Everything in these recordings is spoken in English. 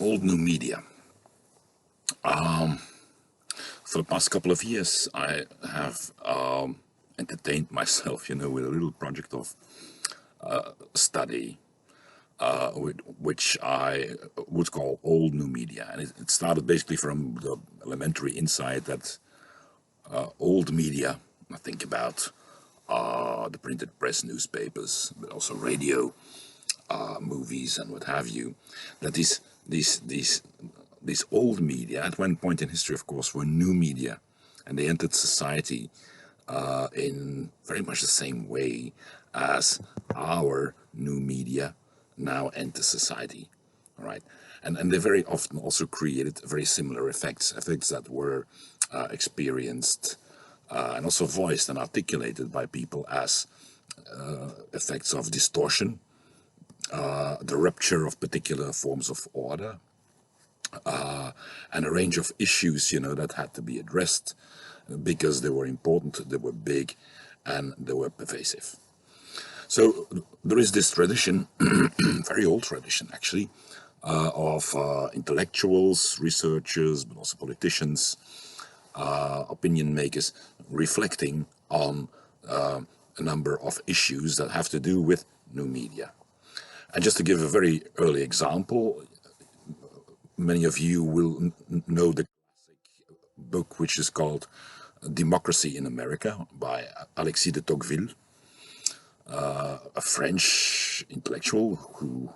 Old new media. For the past couple of years, I have entertained myself, with a little project of study, which I would call old new media. And it started basically from the elementary insight that old media, I think about the printed press newspapers, but also radio, movies and what have you, that these old media, at one point in history, of course, were new media, and they entered society in very much the same way as our new media now enter society, all right? And they very often also created very similar effects that were experienced and also voiced and articulated by people as effects of distortion, the rupture of particular forms of order, and a range of issues, that had to be addressed because they were important, they were big, and they were pervasive. So there is this tradition, very old tradition actually, of intellectuals, researchers, but also politicians, opinion makers, reflecting on a number of issues that have to do with new media. And just to give a very early example, many of you will know the classic book which is called Democracy in America by Alexis de Tocqueville, a French intellectual who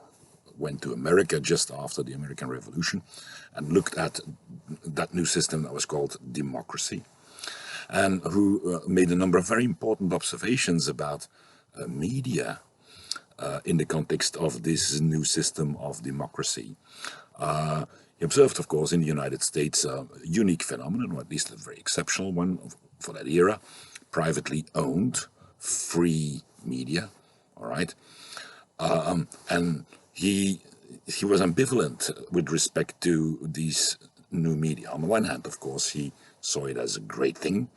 went to America just after the American Revolution and looked at that new system that was called democracy, and who made a number of very important observations about media in the context of this new system of democracy. He observed, of course, in the United States a unique phenomenon, or at least a very exceptional one for that era: privately owned, free media. All right, and he was ambivalent with respect to these new media. On the one hand, of course, he saw it as a great thing.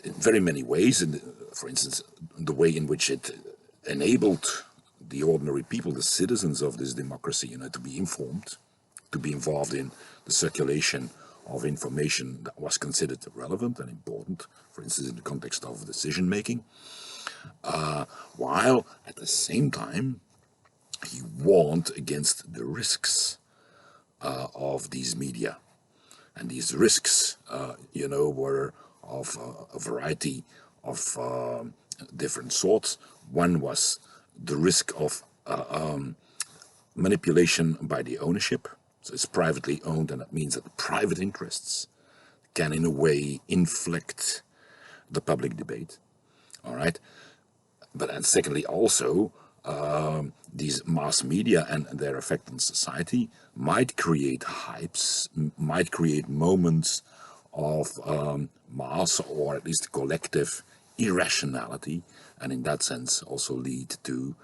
In very many ways, for instance, the way in which it enabled the ordinary people, the citizens of this democracy, to be informed, to be involved in the circulation of information that was considered relevant and important, for instance, in the context of decision making, while at the same time he warned against the risks of these media. And these risks, were of a variety of different sorts. One was the risk of manipulation by the ownership. So it's privately owned, and that means that private interests can in a way inflect the public debate. All right. But and secondly, also, these mass media and their effect on society might create hypes, might create moments of mass or at least collective irrationality, and in that sense also lead to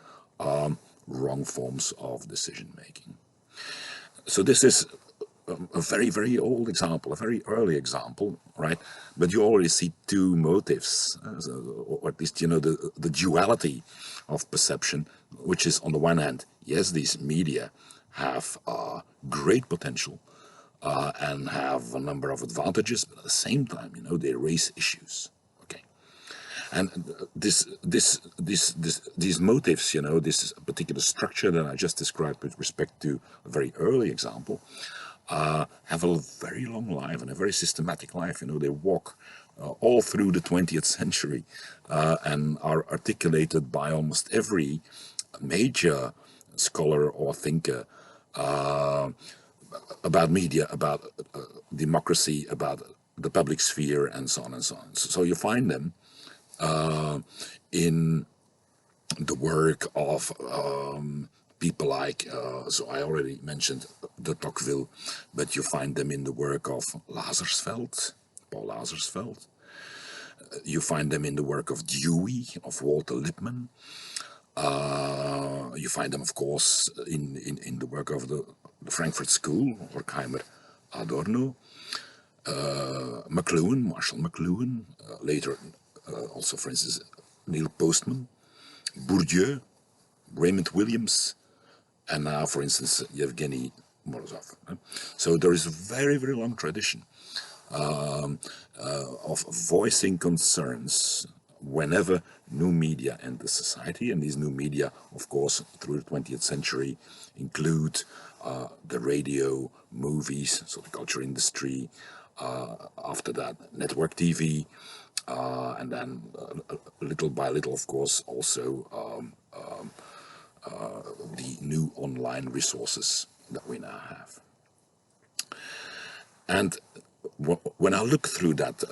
wrong forms of decision making. So this is a very, very old example, a very early example, right? But you already see two motives, or at least, the duality of perception, which is on the one hand, yes, these media have great potential and have a number of advantages, but at the same time, they raise issues. Okay, and these motives, this particular structure that I just described with respect to a very early example, have a very long life and a very systematic life. They walk all through the 20th century and are articulated by almost every major scholar or thinker about media, about democracy, about the public sphere, and so on and so on. So you find them in the work of people like, so I already mentioned de Tocqueville, but you find them in the work of Lazarsfeld, Paul Lazarsfeld. You find them in the work of Dewey, of Walter Lippmann. You find them, of course, in the work of the Frankfurt School, Horkheimer, Adorno, McLuhan, Marshall McLuhan, later also, for instance, Neil Postman, Bourdieu, Raymond Williams, and now, for instance, Yevgeny Morozov. So there is a very, very long tradition of voicing concerns whenever new media enter society, and these new media, of course, through the 20th century include the radio, movies, so the culture industry, after that network TV, and then little by little, of course, also the new online resources that we now have. And when I look through that,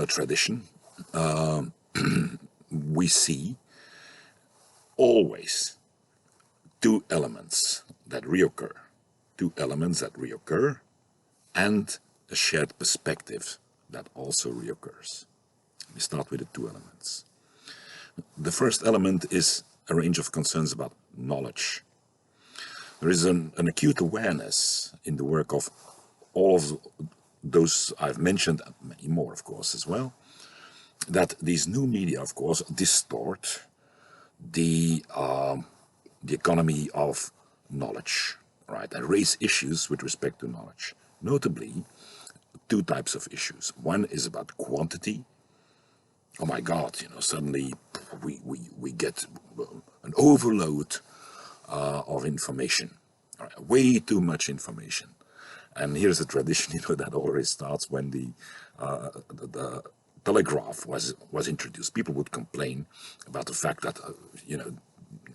tradition, we see always two elements that reoccur, and a shared perspective that also reoccurs. We start with the two elements. The first element is a range of concerns about knowledge. There is an acute awareness in the work of all of those I've mentioned, and many more, of course, as well, that these new media, of course, distort the economy of knowledge, right, and raise issues with respect to knowledge. Notably, two types of issues. One is about quantity. Oh my God, suddenly we get an overload of information, right? Way too much information. And here's a tradition, that already starts when the telegraph was introduced. People would complain about the fact that,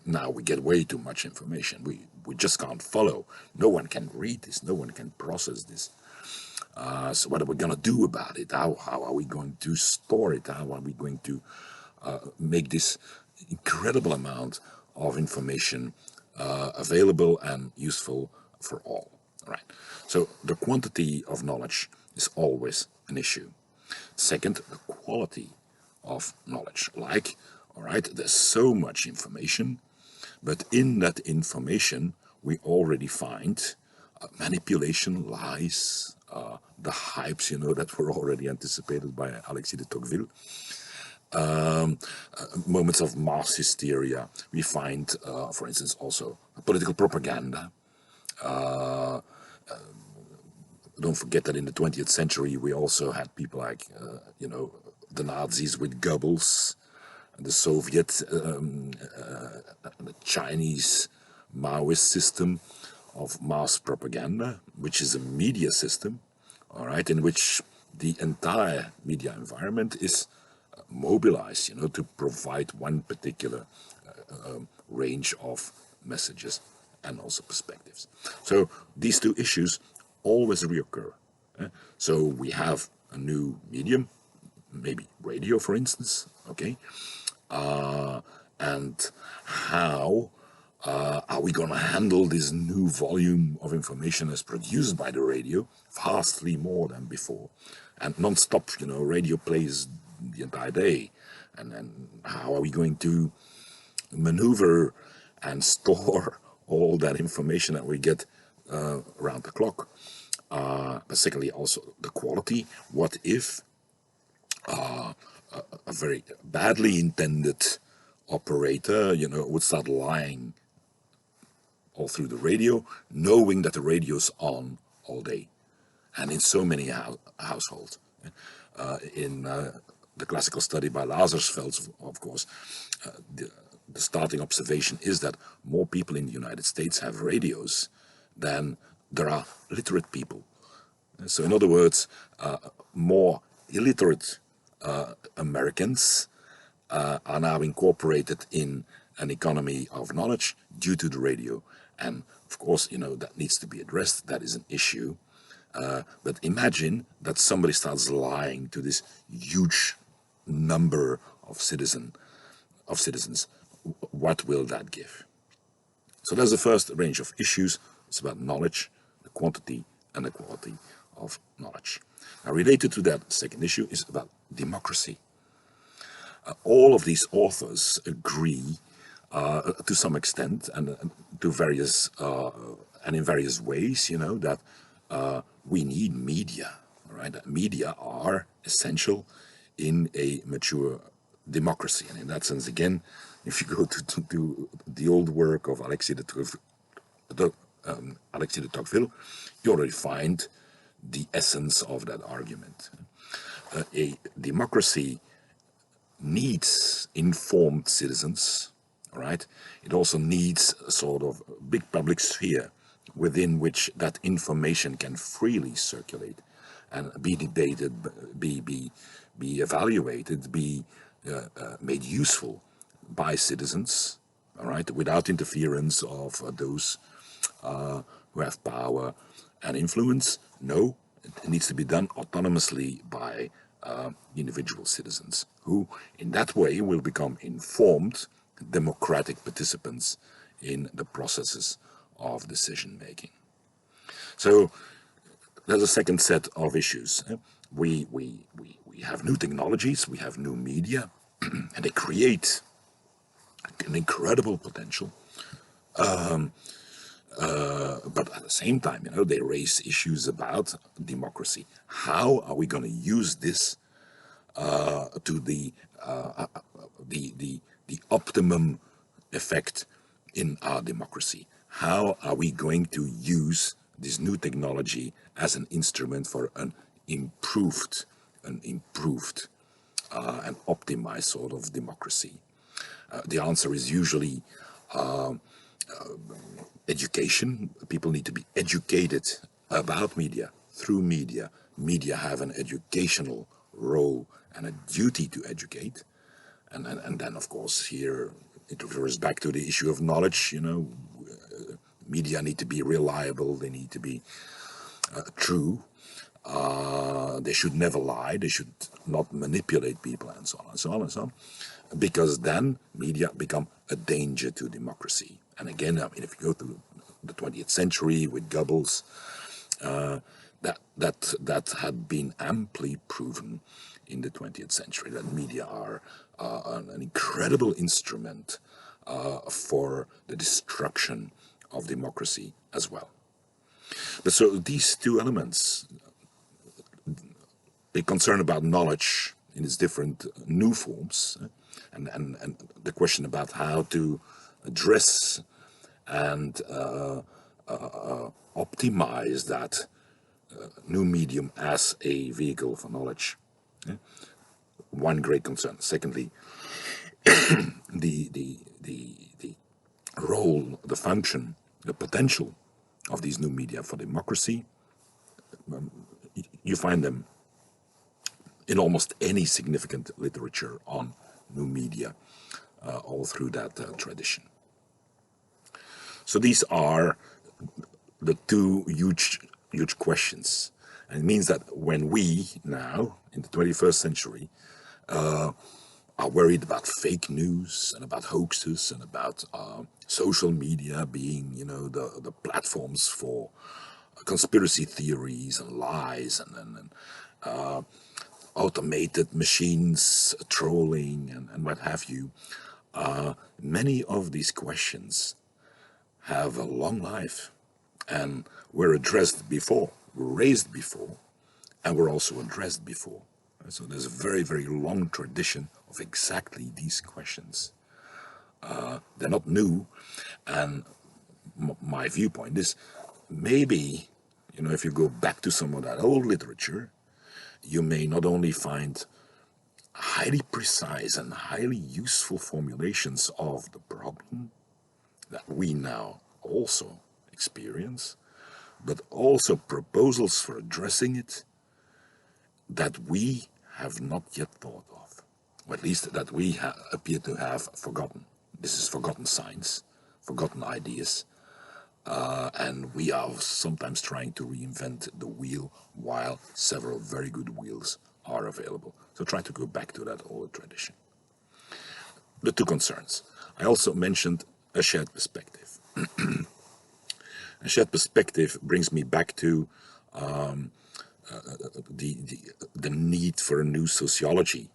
now we get way too much information. We just can't follow. No one can read this. No one can process this. So what are we going to do about it? How are we going to store it? How are we going to make this incredible amount of information available and useful for all? Right. So the quantity of knowledge is always an issue. Second, the quality of knowledge. Like, all right, there's so much information, but in that information we already find manipulation, lies, the hypes, that were already anticipated by Alexis de Tocqueville. Moments of mass hysteria. We find, for instance, also political propaganda. Don't forget that in the 20th century we also had people like, the Nazis with Goebbels, the Soviet, the Chinese Maoist system of mass propaganda, which is a media system, all right, in which the entire media environment is mobilized, to provide one particular range of messages and also perspectives. So these two issues always reoccur. So we have a new medium, maybe radio, for instance, okay, and how are we going to handle this new volume of information as produced by the radio, vastly more than before, and non-stop, radio plays the entire day, and then how are we going to maneuver and store all that information that we get around the clock? But secondly, also the quality. What if a very badly intended operator, would start lying all through the radio, knowing that the radio's on all day, and in so many households. In the classical study by Lazarsfeld, of course, the starting observation is that more people in the United States have radios than there are literate people. So in other words, more illiterate Americans are now incorporated in an economy of knowledge due to the radio. And of course, that needs to be addressed. That is an issue. But imagine that somebody starts lying to this huge number of citizens. What will that give? So that's the first range of issues. It's about knowledge, the quantity and the quality of knowledge. Now, related to that second issue is about democracy. All of these authors agree to some extent and to various and in various ways, that we need media, right? That media are essential in a mature democracy. And in that sense, again, if you go to the old work of Alexis de Alexis de Tocqueville, you already find the essence of that argument. A democracy needs informed citizens, all right? It also needs a sort of big public sphere within which that information can freely circulate and be debated, be evaluated, be made useful by citizens, all right, without interference of those who have power and influence. No, it needs to be done autonomously by individual citizens, who in that way will become informed, democratic participants in the processes of decision making. So there's a second set of issues. We have new technologies, we have new media, and they create an incredible potential. But at the same time, they raise issues about democracy. How are we going to use this to the optimum effect in our democracy? How are we going to use this new technology as an instrument for an improved and optimized sort of democracy? The answer is usually education. People need to be educated about media, through media. Media have an educational role and a duty to educate. And then, of course, here it refers back to the issue of knowledge. Media need to be reliable, they need to be true. They should never lie, they should not manipulate people, and so on and so on and so on. Because then media become a danger to democracy. And again, I mean, if you go to the 20th century with Goebbels, that had been amply proven in the 20th century, that media are an incredible instrument for the destruction of democracy as well. But so these two elements, the concern about knowledge in its different new forms, and the question about how to address and optimize that new medium as a vehicle for knowledge. One great concern. Secondly, the role, the function, the potential of these new media for democracy. You find them in almost any significant literature on new media, all through that tradition. So these are the two huge questions. And it means that when we now, in the 21st century, are worried about fake news and about hoaxes and about social media being, the platforms for conspiracy theories and lies and automated machines trolling and what have you, many of these questions have a long life and were addressed before, were raised before, and were also addressed before. So there's a very, very long tradition of exactly these questions. They're not new, and my viewpoint is maybe, if you go back to some of that old literature, you may not only find highly precise and highly useful formulations of the problem that we now also experience, but also proposals for addressing it that we have not yet thought of, or at least that we appear to have forgotten. This is forgotten science, forgotten ideas, and we are sometimes trying to reinvent the wheel while several very good wheels are available. So try to go back to that old tradition. The two concerns. I also mentioned a shared perspective. A shared perspective brings me back to the need for a new sociology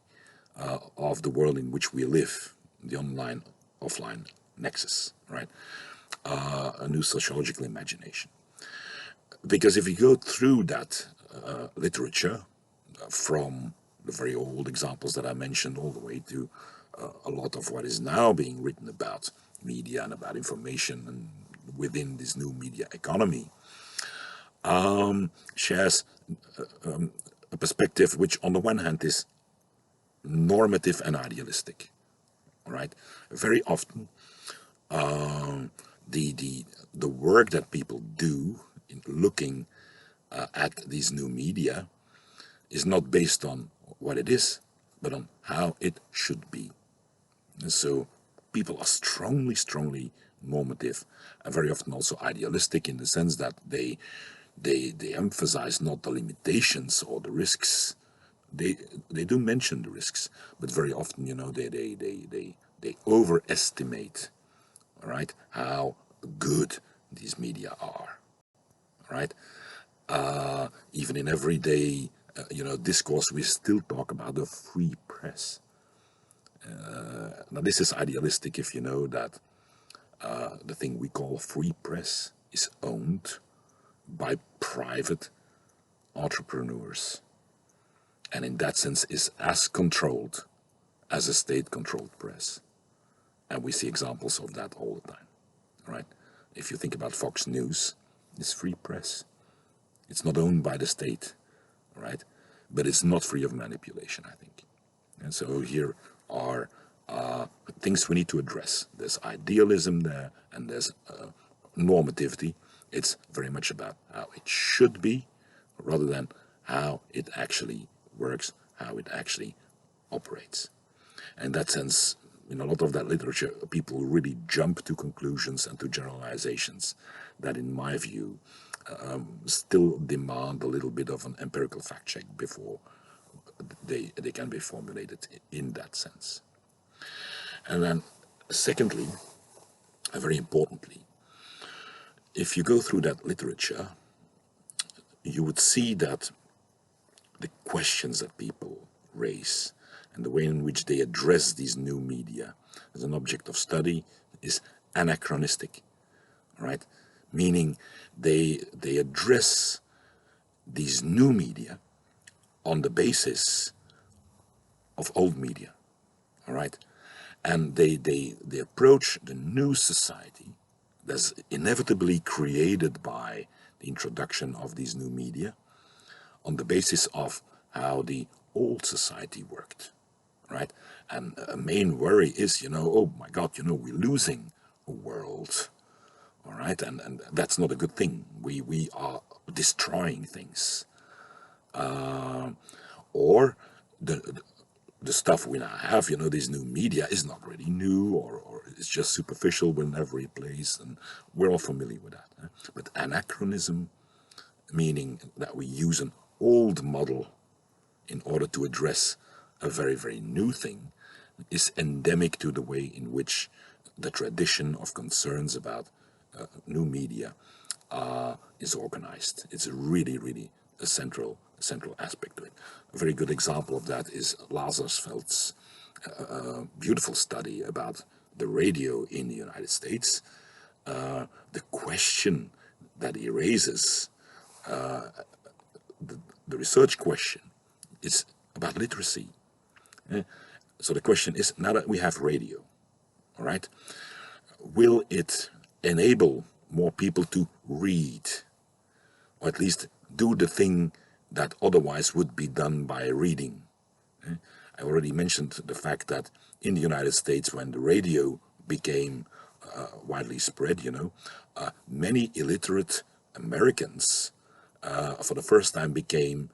of the world in which we live, the online-offline nexus, right? A new sociological imagination. Because if you go through that literature, from the very old examples that I mentioned all the way to a lot of what is now being written about media and about information and within this new media economy, shares a perspective which on the one hand is normative and idealistic. All right, very often the work that people do in looking at these new media is not based on what it is, but on how it should be. And so people are strongly normative, and very often also idealistic, in the sense that they emphasize not the limitations or the risks. They do mention the risks, but very often, they overestimate, all right, how good these media are, all right. Even in everyday, discourse, we still talk about the free press. Now, this is idealistic if you know that the thing we call free press is owned by private entrepreneurs, and in that sense is as controlled as a state-controlled press. And we see examples of that all the time, right? If you think about Fox News, it's free press. It's not owned by the state, right? But it's not free of manipulation, I think. And so here are things we need to address. There's idealism there, and there's normativity. It's very much about how it should be, rather than how it actually works, how it actually operates. In that sense, in a lot of that literature, people really jump to conclusions and to generalizations that, in my view, still demand a little bit of an empirical fact check before they can be formulated in that sense. And then, secondly, and very importantly, if you go through that literature, you would see that the questions that people raise and the way in which they address these new media as an object of study is anachronistic, right? Meaning they address these new media on the basis of old media, all right? And they approach the new society that's inevitably created by the introduction of these new media on the basis of how the old society worked, right? And a main worry is, oh my God, we're losing a world, all right? And that's not a good thing. We are destroying things. Or the stuff we now have, this new media is not really new, or it's just superficial, will never replace, and we're all familiar with that. But anachronism, meaning that we use an old model in order to address a very, very new thing, is endemic to the way in which the tradition of concerns about new media is organized. It's really a central aspect to it. A very good example of that is Lazarsfeld's beautiful study about the radio in the United States. The question that he raises, the research question, is about literacy. So the question is, now that we have radio, all right, will it enable more people to read, or at least do the thing that otherwise would be done by reading? I already mentioned the fact that in the United States, when the radio became widely spread, many illiterate Americans for the first time became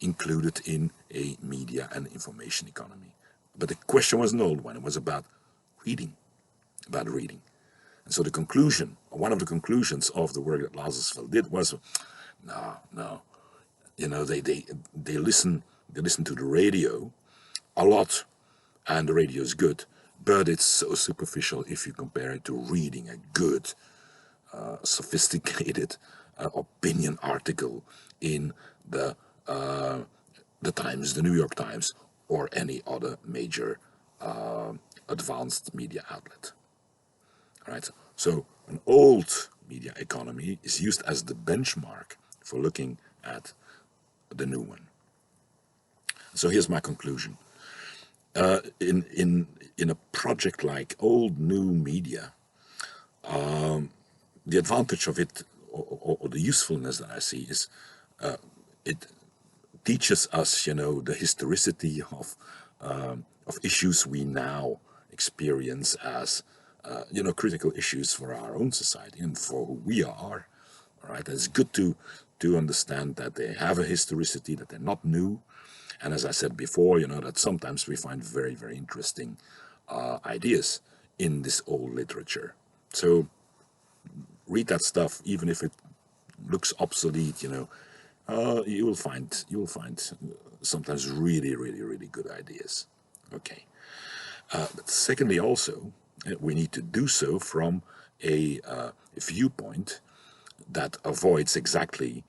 included in a media and information economy. But the question was an old one. It was about reading, And so the conclusion, or one of the conclusions of the work that Lazarsfeld did was, no, they listen to the radio a lot, and the radio is good, but it's so superficial if you compare it to reading a good, sophisticated opinion article in the Times, the New York Times, or any other major advanced media outlet. All right. So an old media economy is used as the benchmark for looking at the new one. So here's my conclusion. In a project like old new media, the advantage of it, or the usefulness that I see, is it teaches us, the historicity of issues we now experience as, critical issues for our own society and for who we are. All right, it's good to understand that they have a historicity, that they're not new, and as I said before, that sometimes we find very, very interesting ideas in this old literature. So read that stuff, even if it looks obsolete. You will find sometimes really, really, really good ideas. Okay. But secondly, also, we need to do so from a viewpoint that avoids exactly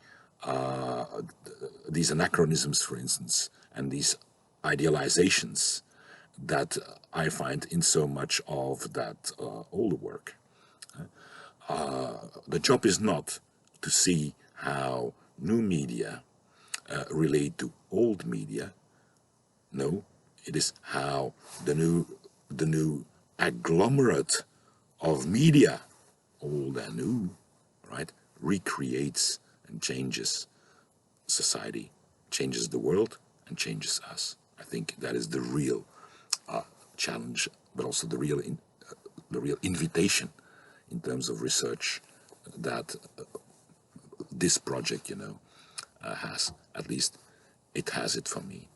these anachronisms, for instance, and these idealizations that I find in so much of that older work. The job is not to see how new media relate to old media. No, it is how the new agglomerate of media, old and new, right, recreates and changes society, changes the world, and changes us. I think that is the real challenge, but also the real invitation in terms of research that this project, has. At least it has it for me.